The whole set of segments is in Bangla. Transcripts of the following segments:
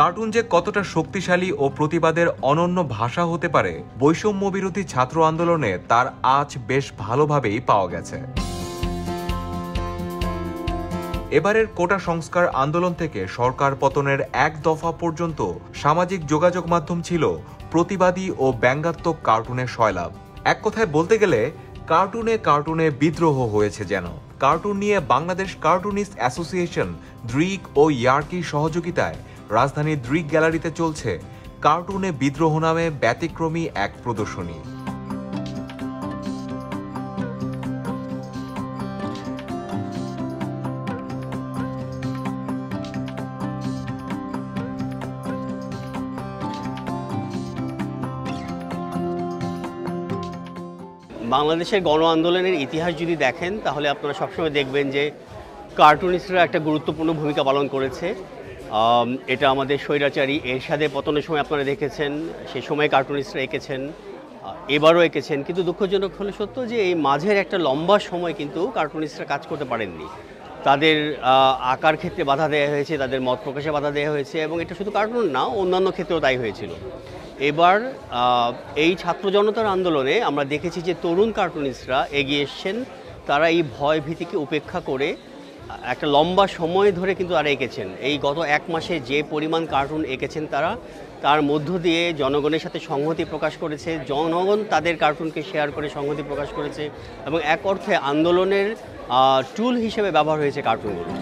কার্টুন যে কতটা শক্তিশালী ও প্রতিবাদের অনন্য ভাষা হতে পারে বৈষম্য বিরোধী ছাত্র আন্দোলনে তার আজ বেশ ভালোভাবেই পাওয়া গেছে। এবারের কোটা সংস্কার আন্দোলন থেকে সরকার পতনের এক দফা পর্যন্ত সামাজিক যোগাযোগ মাধ্যম ছিল প্রতিবাদী ও ব্যঙ্গাত্মক কার্টুনের সয়লাব। এক কথায় বলতে গেলে কার্টুনে কার্টুনে বিদ্রোহ হয়েছে যেন। কার্টুন নিয়ে বাংলাদেশ কার্টুনিস্ট অ্যাসোসিয়েশন দ্রিক ও ইয়ার্কির সহযোগিতায় রাজধানীর দ্রিক গ্যালারিতে চলছে কার্টুনে বিদ্রোহ নামে ব্যতিক্রমী এক প্রদর্শনী। বাংলাদেশের গণ আন্দোলনের ইতিহাস যদি দেখেন তাহলে আপনারা সবসময় দেখবেন যে কার্টুনিস্টরা একটা গুরুত্বপূর্ণ ভূমিকা পালন করেছে। এটা আমাদের স্বৈরাচারী এরশাদের পতনের সময় আপনারা দেখেছেন, সে সময় কার্টুনিস্টরা এঁকেছেন, এবারও এঁকেছেন। কিন্তু দুঃখজনক হলে সত্য যে এই মাঝের একটা লম্বা সময় কিন্তু কার্টুনিস্টরা কাজ করতে পারেননি। তাদের আঁকার ক্ষেত্রে বাধা দেওয়া হয়েছে, তাদের মত প্রকাশে বাধা দেওয়া হয়েছে, এবং এটা শুধু কার্টুন না, অন্যান্য ক্ষেত্রেও তাই হয়েছিল। এবার এই ছাত্র জনতার আন্দোলনে আমরা দেখেছি যে তরুণ কার্টুনিস্টরা এগিয়ে এসছেন। তারা এই ভয় ভীতিকে উপেক্ষা করে একটা লম্বা সময় ধরে কিন্তু তারা এঁকেছেন। এই গত এক মাসে যে পরিমাণ কার্টুন এঁকেছেন তার মধ্য দিয়ে জনগণের সাথে সংহতি প্রকাশ করেছে, জনগণ তাদের কার্টুনকে শেয়ার করে সংহতি প্রকাশ করেছে, এবং এক অর্থে আন্দোলনের টুল হিসেবে ব্যবহার হয়েছে কার্টুনগুলো।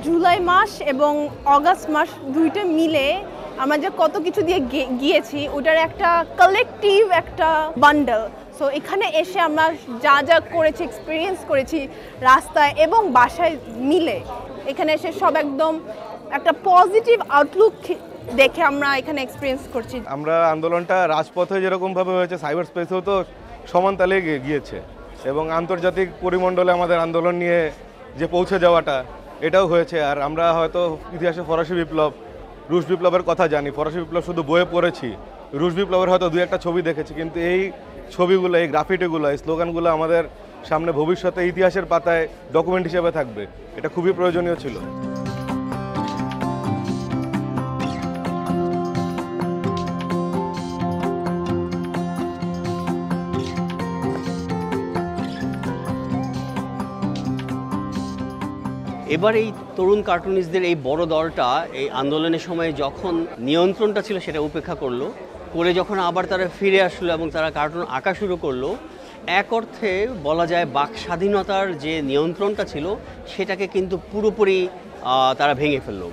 জুলাই মাস এবং অগাস্ট মাস দুইটা মিলে আমরা যে কত কিছু দিয়ে গিয়েছি ওটার একটা কালেকটিভ একটা বান্ডেল। সো এখানে এসে আমরা যা যা করেছি, এক্সপিরিয়েন্স করেছি রাস্তায় এবং বাসায় মিলে, এখানে এসে সব একদম একটা পজিটিভ আউটলুক দেখে আমরা এখানে এক্সপিরিয়েন্স করছি। আমরা আন্দোলনটা রাজপথে যেরকমভাবে হয়েছে, সাইবার স্পেসেও তো সমান তালে গিয়েছে, এবং আন্তর্জাতিক পরিমণ্ডলে আমাদের আন্দোলন নিয়ে যে পৌঁছে যাওয়াটা এটাও হয়েছে। আর আমরা হয়তো ইতিহাসে ফরাসি বিপ্লব, রুশ বিপ্লবের কথা জানি, ফরাসি বিপ্লব শুধু বইয়ে পড়েছি, রুশ বিপ্লবের হয়তো দুই একটা ছবি দেখেছি, কিন্তু এই ছবিগুলো, এই গ্রাফিটিগুলো, এই স্লোগানগুলো আমাদের সামনে ভবিষ্যতে ইতিহাসের পাতায় ডকুমেন্ট হিসেবে থাকবে। এটা খুবই প্রয়োজনীয় ছিল। এবার এই তরুণ কার্টুনিস্টদের এই বড় দলটা এই আন্দোলনের সময় যখন নিয়ন্ত্রণটা ছিল সেটা উপেক্ষা করে যখন আবার তারা ফিরে আসলো এবং তারা কার্টুন আঁকা শুরু করলো, এক অর্থে বলা যায় বাক স্বাধীনতার যে নিয়ন্ত্রণটা ছিল সেটাকে কিন্তু পুরোপুরি তারা ভেঙে ফেললো।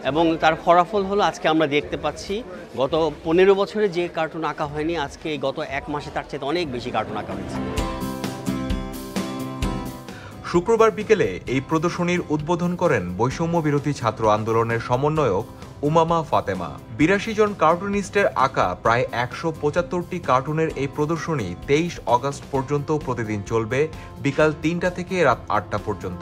এবং তার ফলাফল হলো আজকে আমরা দেখতে পাচ্ছি গত 15 বছরে যে কার্টুন আঁকা হয়নি, আজকে গত এক মাসে তার চেয়ে অনেক বেশি কার্টুন আঁকা হয়েছে। শুক্রবার বিকেলে এই প্রদর্শনীর উদ্বোধন করেন বৈষম্য বিরোধী ছাত্র আন্দোলনের সমন্বয়ক উমামা ফাতেমা। 82 জন কার্টুনিস্টের আঁকা প্রায় 175টি কার্টুনের এই প্রদর্শনী 23 অগস্ট পর্যন্ত প্রতিদিন চলবে, বিকাল 3টা থেকে রাত 8টা পর্যন্ত।